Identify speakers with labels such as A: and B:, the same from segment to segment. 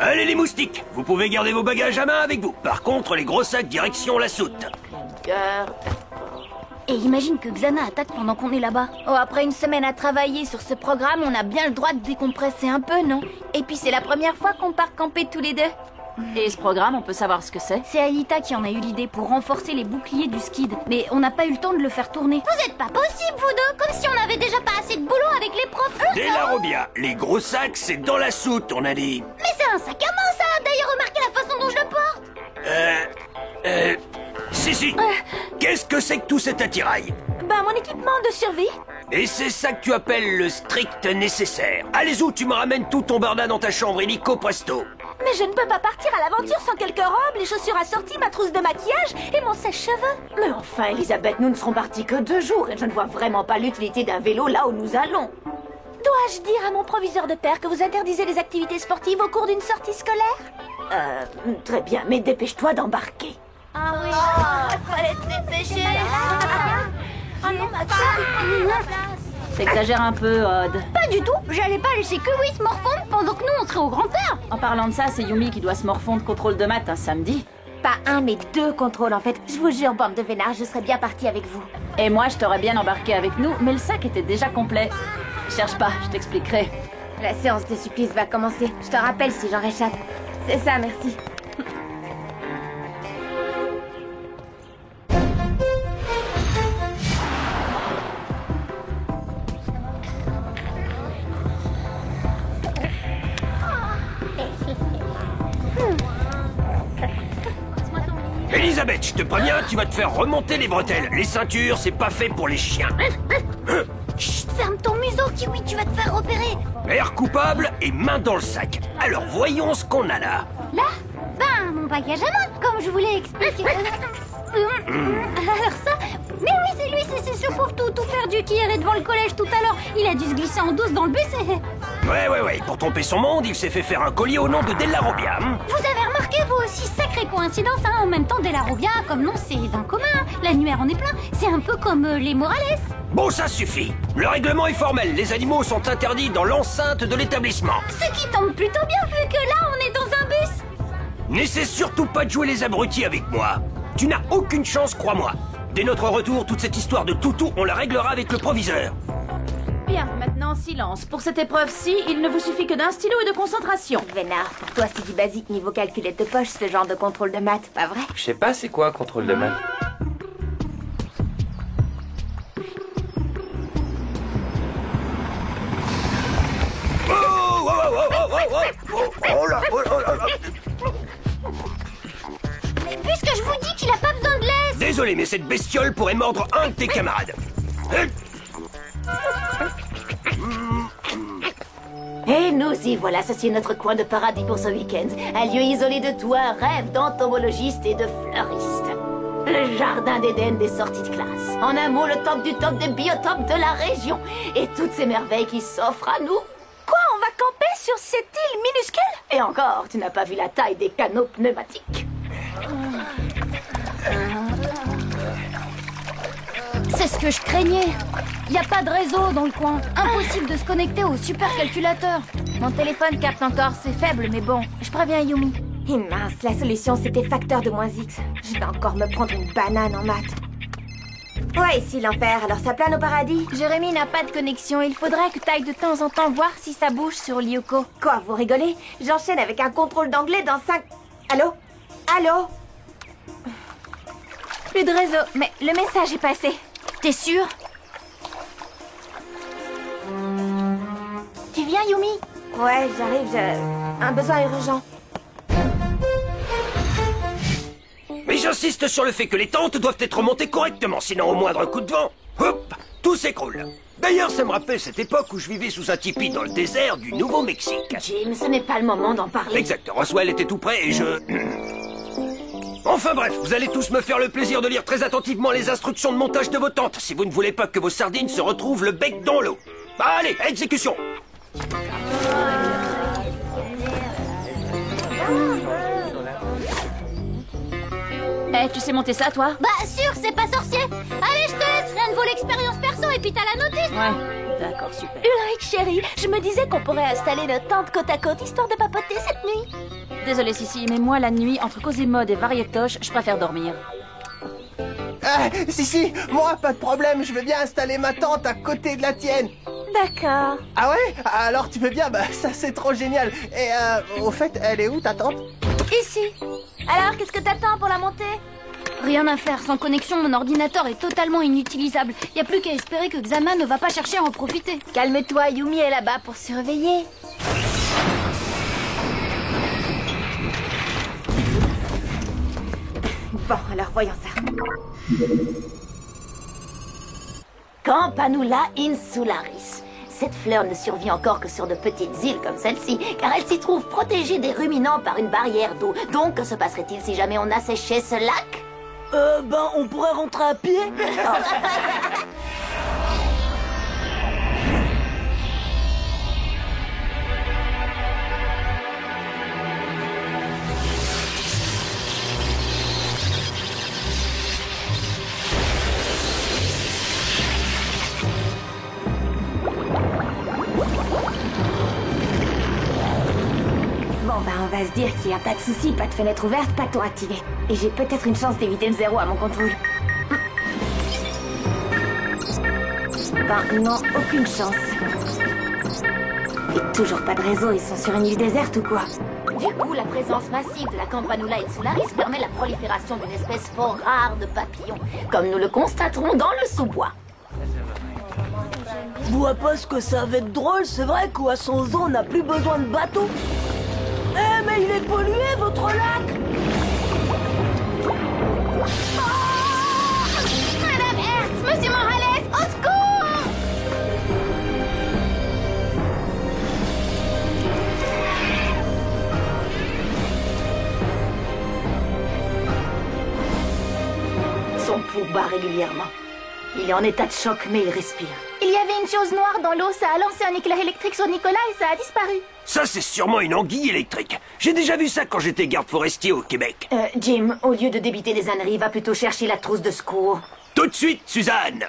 A: Allez les moustiques, vous pouvez garder vos bagages à main avec vous. Par contre, les gros sacs direction la soute.
B: Et imagine que Xana attaque pendant qu'on est là-bas. Oh, après une semaine à travailler sur ce programme, on a bien le droit de décompresser un peu, non? Et puis c'est la première fois qu'on part camper tous les deux.
C: Et ce programme, on peut savoir ce que c'est?
B: C'est Aelita qui en a eu l'idée pour renforcer les boucliers du skid. Mais on n'a pas eu le temps de le faire tourner.
D: Vous êtes pas possible, vous deux. Comme si on avait déjà pas assez de boulot avec les profs.
A: Dès la Robia, les gros sacs, c'est dans la soute, on a dit.
D: Mais c'est un sac à main, ça. D'ailleurs, remarquez la façon dont je le porte.
A: Si. Qu'est-ce que c'est que tout cet attirail?
B: Bah, mon équipement de survie.
A: Et c'est ça que tu appelles le strict nécessaire. Allez-y, tu me ramènes tout ton barda dans ta chambre illico presto.
B: Mais je ne peux pas partir à l'aventure sans quelques robes, les chaussures assorties, ma trousse de maquillage et mon sèche-cheveux.
E: Mais enfin, Elisabeth, nous ne serons partis que 2 jours et je ne vois vraiment pas l'utilité d'un vélo là où nous allons.
B: Dois-je dire à mon proviseur de père que vous interdisez les activités sportives au cours d'une sortie scolaire?
E: Très bien, mais dépêche-toi d'embarquer.
B: Ah oui.
D: Fallait te dépêcher.
B: Ah non, Mathieu.
C: T'exagères un peu, Odd.
D: Pas du tout. J'allais pas laisser que Louis se morfondre pendant que nous, on serait au grand-père.
C: En parlant de ça, c'est Yumi qui doit se morfondre contrôle de maths un samedi.
F: Pas un, mais 2 contrôles en fait. Je vous jure, bande de vénards, je serais bien partie avec vous.
C: Et moi, je t'aurais bien embarqué avec nous, mais le sac était déjà complet. Cherche pas, je t'expliquerai.
F: La séance de supplice va commencer. Je te rappelle si j'en réchappe. C'est ça, merci.
A: Elisabeth, je te préviens, tu vas te faire remonter les bretelles. Les ceintures, c'est pas fait pour les chiens.
D: Chut, ferme ton museau, Kiwi, tu vas te faire repérer.
A: Air coupable et main dans le sac. Alors voyons ce qu'on a là.
D: Là, ben, mon bagage à main, comme je vous l'ai expliqué. Alors ça, mais oui, c'est lui, c'est ce pauvre tout perdu qui errait devant le collège tout à l'heure. Il a dû se glisser en douce dans le bus et...
A: Ouais, pour tromper son monde, il s'est fait faire un collier au nom de Della Robbia.
D: Vous avez remarqué, vous aussi, sacrée coïncidence, hein. En même temps, Della Robbia, comme nom, c'est d'un commun. L'annuaire en est plein. C'est un peu comme les Morales.
A: Bon, ça suffit. Le règlement est formel. Les animaux sont interdits dans l'enceinte de l'établissement.
D: Ce qui tombe plutôt bien, vu que là, on est dans un bus.
A: N'essaie surtout pas de jouer les abrutis avec moi. Tu n'as aucune chance, crois-moi. Dès notre retour, toute cette histoire de toutou, on la réglera avec le proviseur.
C: Bien, maintenant silence. Pour cette épreuve-ci, il ne vous suffit que d'un stylo et de concentration.
F: Vénard, pour toi c'est du basique niveau calculette de poche, ce genre de contrôle de maths, pas vrai?
G: Je sais pas c'est quoi contrôle de maths.
A: Oh là.
D: Mais puisque je vous dis qu'il a pas besoin de laisse.
A: Désolé, mais cette bestiole pourrait mordre un de tes camarades.
E: Et nous y voilà, ceci est notre coin de paradis pour ce week-end. Un lieu isolé de tout, un rêve d'entomologiste et de fleuriste. Le jardin d'Éden des sorties de classe. En un mot, le top du top des biotopes de la région. Et toutes ces merveilles qui s'offrent à nous.
B: Quoi, on va camper sur cette île minuscule?
E: Et encore, tu n'as pas vu la taille des canaux pneumatiques.
B: C'est ce que je craignais. Y a pas de réseau dans le coin. Impossible de se connecter au supercalculateur. Mon téléphone capte encore, c'est faible, mais bon, je préviens Yumi.
F: Et mince, la solution c'était facteur de moins X. Je vais encore me prendre une banane en maths. Ouais, ici l'Ampère, alors ça plane au paradis?
B: Jérémy n'a pas de connexion. Il faudrait que t'ailles de temps en temps voir si ça bouge sur Lyoko.
F: Quoi, vous rigolez? J'enchaîne avec un contrôle d'anglais dans 5... Allô? Allô?
B: Plus de réseau, mais le message est passé. T'es sûr? Tu viens, Yumi?
F: Ouais, j'arrive, j'ai un besoin urgent.
A: Mais j'insiste sur le fait que les tentes doivent être montées correctement, sinon au moindre coup de vent, hop, tout s'écroule. D'ailleurs, ça me rappelle cette époque où je vivais sous un tipi dans le désert du Nouveau-Mexique.
E: Jim, ce n'est pas le moment d'en parler.
A: Exact, Roswell était tout près et je... Enfin bref, vous allez tous me faire le plaisir de lire très attentivement les instructions de montage de vos tentes, si vous ne voulez pas que vos sardines se retrouvent le bec dans l'eau. Allez, à exécution.
C: Eh, tu sais monter ça, toi?
D: Bah sûr, c'est pas sorcier. Allez, je te laisse, rien ne vaut l'expérience perso et puis t'as la notice.
C: Ouais, d'accord, super.
E: Ulrich, chérie, je me disais qu'on pourrait installer notre tente côte à côte histoire de papoter cette nuit.
C: Désolée, Sissi, mais moi, la nuit, entre Cosy Mode et Varietoche, je préfère dormir.
G: Ah, si, moi, pas de problème, je veux bien installer ma tente à côté de la tienne.
E: D'accord.
G: Ah ouais? Alors tu veux bien? Bah ça c'est trop génial. Et au fait, elle est où ta tente?
E: Ici. Alors, qu'est-ce que t'attends pour la montée?
B: Rien à faire, sans connexion, mon ordinateur est totalement inutilisable. Y a plus qu'à espérer que Xana ne va pas chercher à en profiter.
E: Calme-toi, Yumi est là-bas pour surveiller.
F: Bon, alors voyons ça.
E: Campanula insularis. Cette fleur ne survit encore que sur de petites îles comme celle-ci, car elle s'y trouve protégée des ruminants par une barrière d'eau. Donc, que se passerait-il si jamais on asséchait ce lac?
H: On pourrait rentrer à pied.
F: Bon, bah on va se dire qu'il n'y a pas de souci, pas de fenêtre ouverte, pas de tour activé. Et j'ai peut-être une chance d'éviter le zéro à mon contrôle. Ben non, aucune chance. Et toujours pas de réseau, ils sont sur une île déserte ou quoi?
E: Du coup, la présence massive de la Campanula insularis permet la prolifération d'une espèce fort rare de papillons, comme nous le constaterons dans le sous-bois.
H: Je vois pas ce que ça va être drôle, c'est vrai qu'Oisson Zoo n'a plus besoin de bateau. Eh, mais il est pollué, votre lac!
D: Madame Hertz, Monsieur Morales, au secours!
E: Son pouls bat régulièrement. Il est en état de choc, mais il respire.
D: Il y avait une chose noire dans l'eau, ça a lancé un éclair électrique sur Nicolas et ça a disparu.
A: Ça, c'est sûrement une anguille électrique. J'ai déjà vu ça quand j'étais garde forestier au Québec.
E: Jim, au lieu de débiter les âneries, va plutôt chercher la trousse de secours.
A: Tout de suite, Suzanne!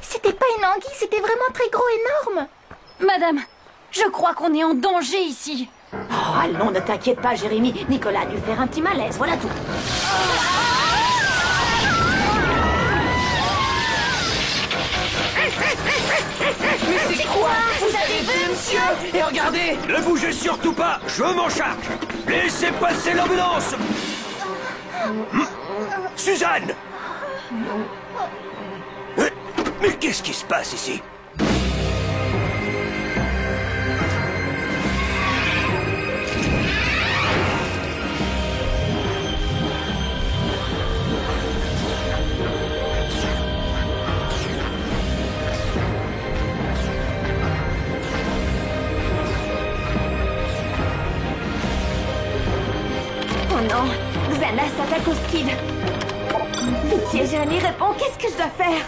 D: C'était pas une anguille, c'était vraiment très gros, énorme.
B: Madame, je crois qu'on est en danger ici.
E: Oh, allons, ne t'inquiète pas, Jérémy. Nicolas a dû faire un petit malaise, voilà tout.
A: Mais c'est quoi? Vous avez vu, monsieur? Et regardez! Ne bougez surtout pas, je m'en charge! Laissez passer l'ambulance! Suzanne! Mais qu'est-ce qui se passe ici?
F: Oh non, Xana s'attaque au skid. Pitié, Jérémy, réponds, qu'est-ce que je dois faire?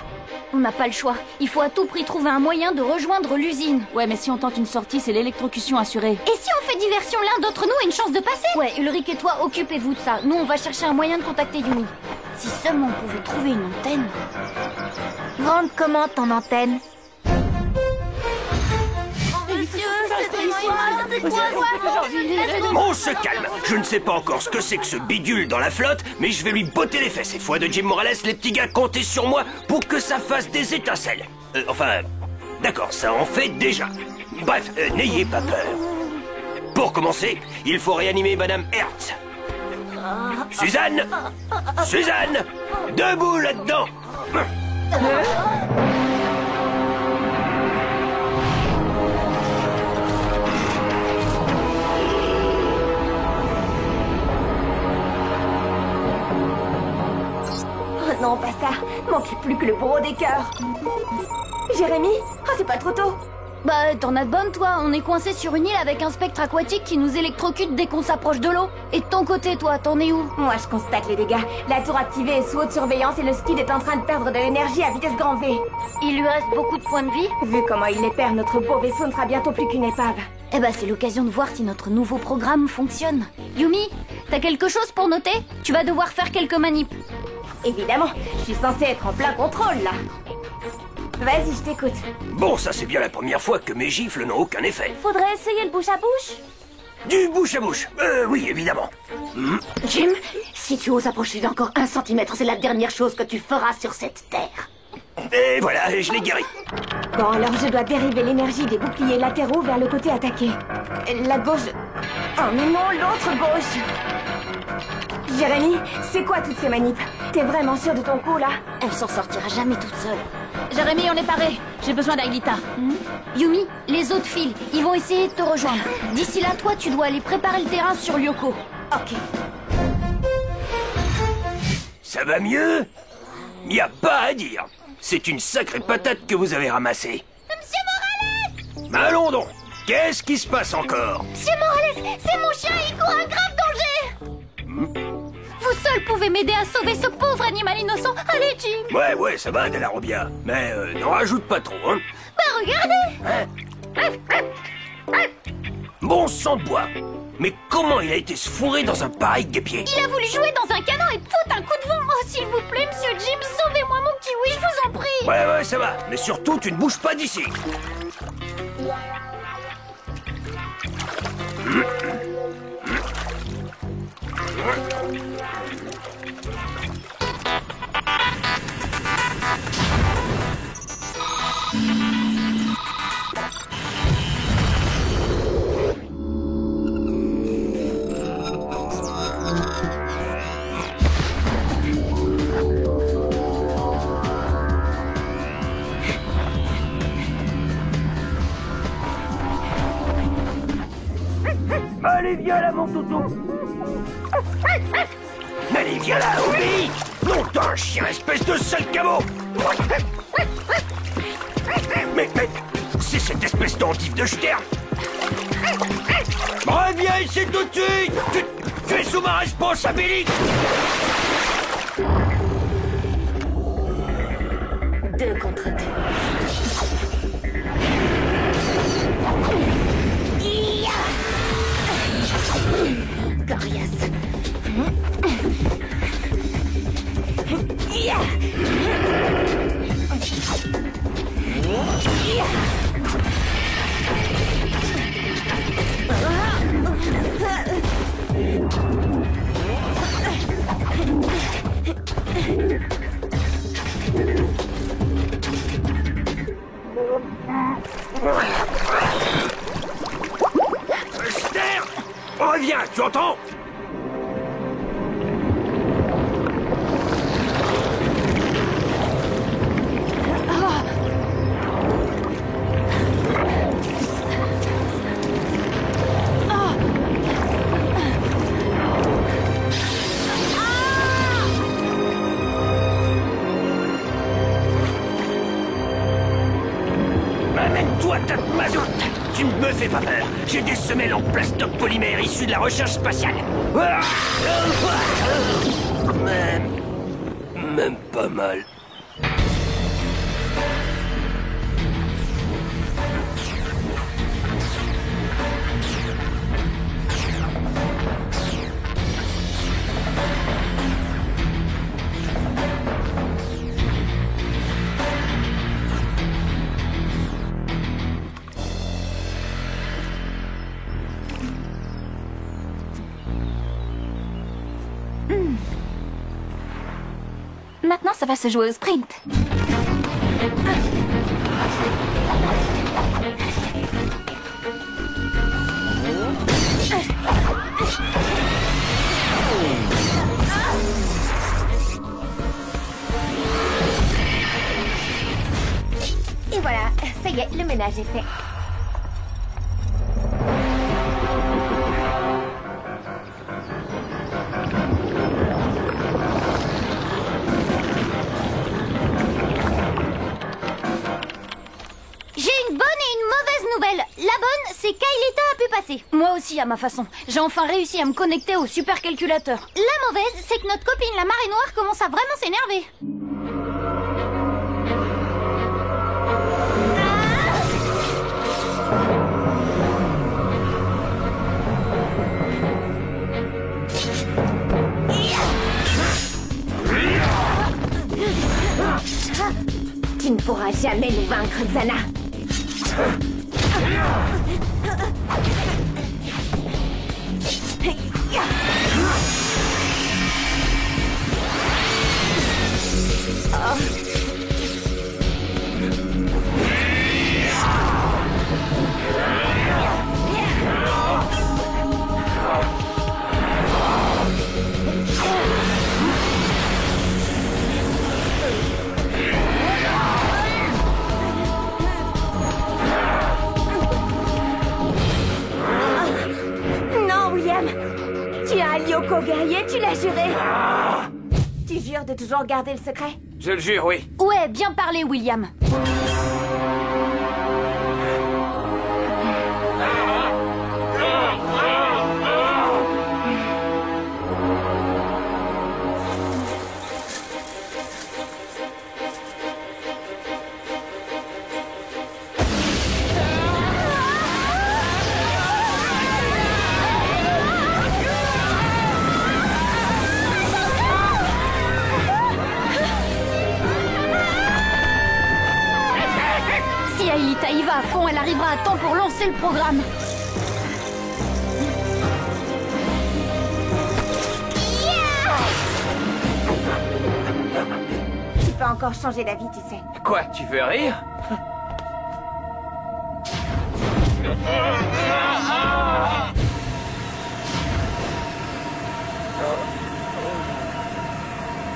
B: On n'a pas le choix. Il faut à tout prix trouver un moyen de rejoindre l'usine.
C: Ouais, mais si on tente une sortie, c'est l'électrocution assurée.
D: Et si on fait diversion l'un d'entre nous et une chance de passer?
B: Ouais, Ulrich et toi, occupez-vous de ça. Nous, on va chercher un moyen de contacter Yumi. Si seulement on pouvait trouver une antenne.
D: Grande comment ton antenne?
A: On se calme. Je ne sais pas encore ce que c'est que ce bidule dans la flotte, mais je vais lui botter les fesses. Cette fois de Jim Morales, les petits gars, comptez sur moi pour que ça fasse des étincelles. D'accord, ça en fait déjà. Bref, n'ayez pas peur. Pour commencer, il faut réanimer Madame Hertz. Suzanne! Suzanne! Debout là-dedans!
F: Oh non, pas ça. Manquait plus que le bourreau des cœurs. Jérémy? Oh, c'est pas trop tôt.
B: Bah, t'en as de bonnes, toi. On est coincé sur une île avec un spectre aquatique qui nous électrocute dès qu'on s'approche de l'eau. Et de ton côté, toi, t'en es où?
F: Moi, je constate les dégâts. La tour activée est sous haute surveillance et le skid est en train de perdre de l'énergie à vitesse grand V.
B: Il lui reste beaucoup de points de vie?
F: Vu comment il les perd, notre beau vaisseau ne sera bientôt plus qu'une épave.
B: Eh bah, c'est l'occasion de voir si notre nouveau programme fonctionne. Yumi, t'as quelque chose pour noter? Tu vas devoir faire quelques manips.
F: Évidemment, je suis censée être en plein contrôle, là. Vas-y, je t'écoute.
A: Bon, ça c'est bien la première fois que mes gifles n'ont aucun effet.
C: Faudrait essayer le bouche à bouche.
A: Du bouche à bouche. Oui, évidemment.
E: Jim, si tu oses approcher d'encore 1 centimètre, c'est la dernière chose que tu feras sur cette terre.
A: Et voilà, je l'ai guéri.
F: Bon, alors je dois dériver l'énergie des boucliers latéraux vers le côté attaqué. La gauche... Oh, mais non, l'autre gauche. Jérémy, c'est quoi toutes ces manips? T'es vraiment sûr de ton coup, là?
B: Elle s'en sortira jamais toute seule.
C: Jérémy, on est paré. J'ai besoin d'Aelita.
B: Yumi, les autres filles, ils vont essayer de te rejoindre. D'ici là, toi, tu dois aller préparer le terrain sur Lyoko.
F: Ok.
A: Ça va mieux? Y a pas à dire. C'est une sacrée patate que vous avez ramassée.
D: Monsieur Morales!
A: Allons donc. Qu'est-ce qui se passe encore?
D: Monsieur Morales, c'est mon chien, il court un grave danger! Vous seul pouvez m'aider à sauver ce pauvre animal innocent. Allez, Jim!
A: Ouais, ça va, Della Robbia. Mais n'en rajoute pas trop, hein.
D: Bah, regardez!
A: Bon sang de bois. Mais comment il a été se fourrer dans un pareil guêpier?
D: Il a voulu jouer dans un canon et fout un coup de vent. Oh, s'il vous plaît, monsieur Jim, sauvez-moi mon kiwi, je vous en prie!
A: Ouais, ça va. Mais surtout, tu ne bouges pas d'ici. Allez, viens là, mon toutou. Allez, viens là, obéis. Non, t'es un chien, espèce de sale cabot. Mais, c'est cette espèce d'endive de Stern. Reviens ici tout de suite. Tu es sous ma responsabilité.
E: 2 contre 2. Coriace.
A: Stern, reviens, tu entends? Amène-toi, ta mazoute. Tu ne me fais pas peur. J'ai des semelles en plastoc polymère issues de la recherche spatiale. Même pas mal.
B: Maintenant, ça va se jouer au sprint.
F: Et voilà, ça y est, le ménage est fait.
D: J'ai une bonne et une mauvaise nouvelle. La bonne, c'est qu'Aelita a pu passer.
B: Moi aussi, à ma façon. J'ai enfin réussi à me connecter au supercalculateur.
D: La mauvaise, c'est que notre copine la marée noire commence à vraiment s'énerver.
F: Tu ne pourras jamais nous vaincre, Xana. Non, William. Tu as un Lyoko guerrier, tu l'as juré. Tu jures de toujours garder le secret?
A: Je le jure, oui.
B: Ouais, bien parlé, William. Si Aelita y va à fond, elle arrivera à temps pour lancer le programme.
F: Tu peux encore changer d'avis, tu sais.
A: Quoi, tu veux rire?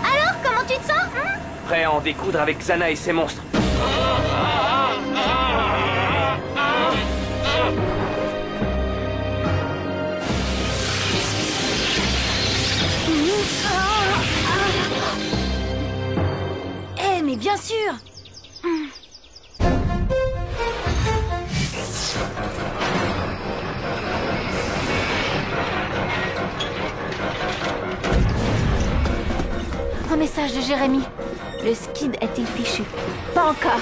D: Alors, comment tu te sens
A: Prêt à en découdre avec Xana et ses monstres.
B: Eh, mais bien sûr. Un message de Jérémy. Le skid est-il fichu? Pas encore.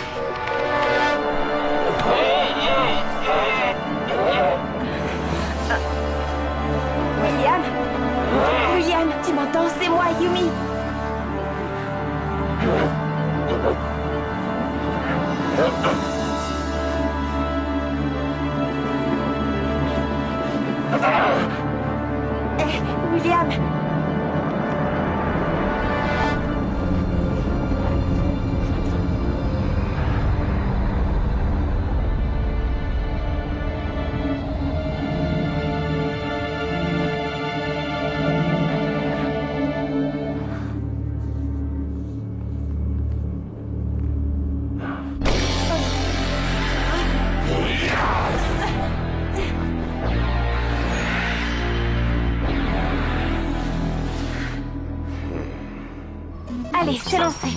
F: William, tu m'entends? C'est moi, Yumi. William.
B: Allez, c'est lancé.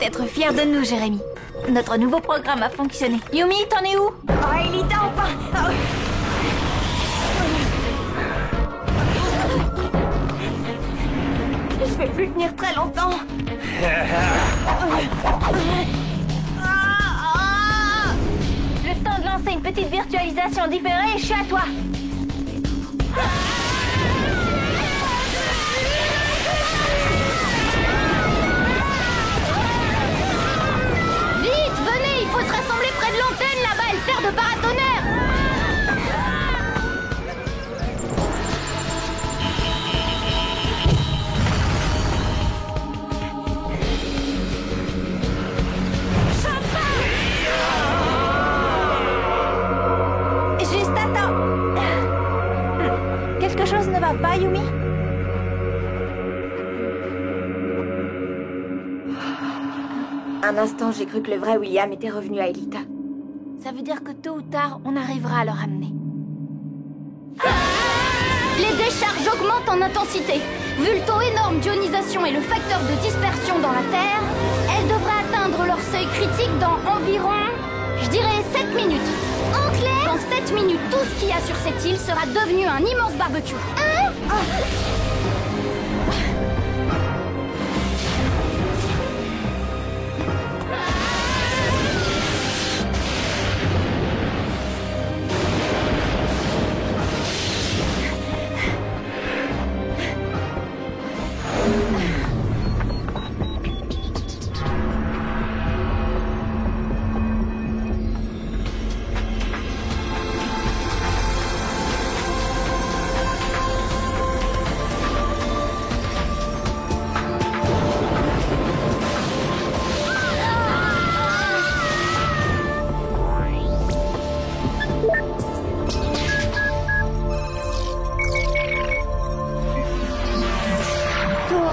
B: Être fier de nous, Jérémy. Notre nouveau programme a fonctionné. Yumi, t'en es où?
F: Oh, Aelita, enfin. Je vais plus tenir très longtemps.
B: Le temps de lancer une petite virtualisation différée, je suis à toi. Vite, venez, il faut se rassembler près de l'antenne là-bas, elle sert de paratonnerre.
F: Un instant, j'ai cru que le vrai William était revenu à Elita.
B: Ça veut dire que tôt ou tard, on arrivera à le ramener. Les décharges augmentent en intensité. Vu le taux énorme d'ionisation et le facteur de dispersion dans la Terre, elles devraient atteindre leur seuil critique dans environ, je dirais 7 minutes. En clair, dans 7 minutes, tout ce qu'il y a sur cette île sera devenu un immense barbecue.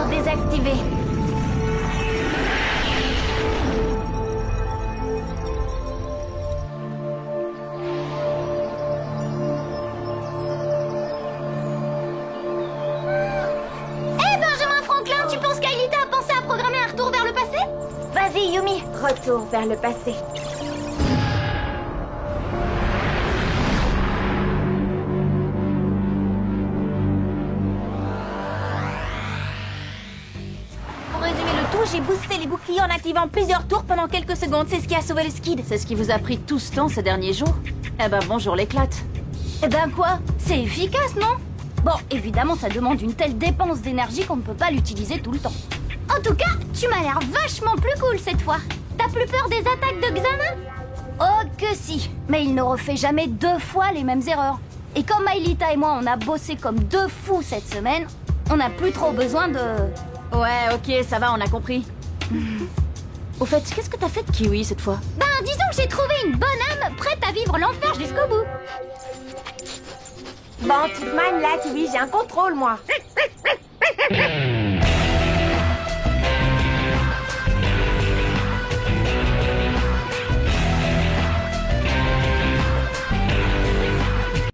B: Désactivé.
D: Benjamin Franklin, tu penses qu'Aelita a pensé à programmer un retour vers le passé?
F: Vas-y, Yumi, retour vers le passé.
C: Pour résumer le tout, j'ai boosté les boucliers en activant plusieurs tours pendant quelques secondes. C'est ce qui a sauvé le skid. C'est ce qui vous a pris tout ce temps ces derniers jours? Eh ben bonjour l'éclate.
B: Eh ben quoi? C'est efficace, non? Bon, évidemment, ça demande une telle dépense d'énergie qu'on ne peut pas l'utiliser tout le temps.
D: En tout cas, tu m'as l'air vachement plus cool cette fois. T'as plus peur des attaques de Xana?
B: Oh que si, mais il ne refait jamais 2 fois les mêmes erreurs. Et comme Aelita et moi, on a bossé comme 2 fous cette semaine, on n'a plus trop besoin de...
C: Ouais, ok, ça va, on a compris. Au fait, qu'est-ce que t'as fait de Kiwi cette fois?
D: Ben, disons que j'ai trouvé une bonne âme prête à vivre l'enfer jusqu'au bout.
F: Bon, toute man, là, Kiwi, j'ai un contrôle, moi.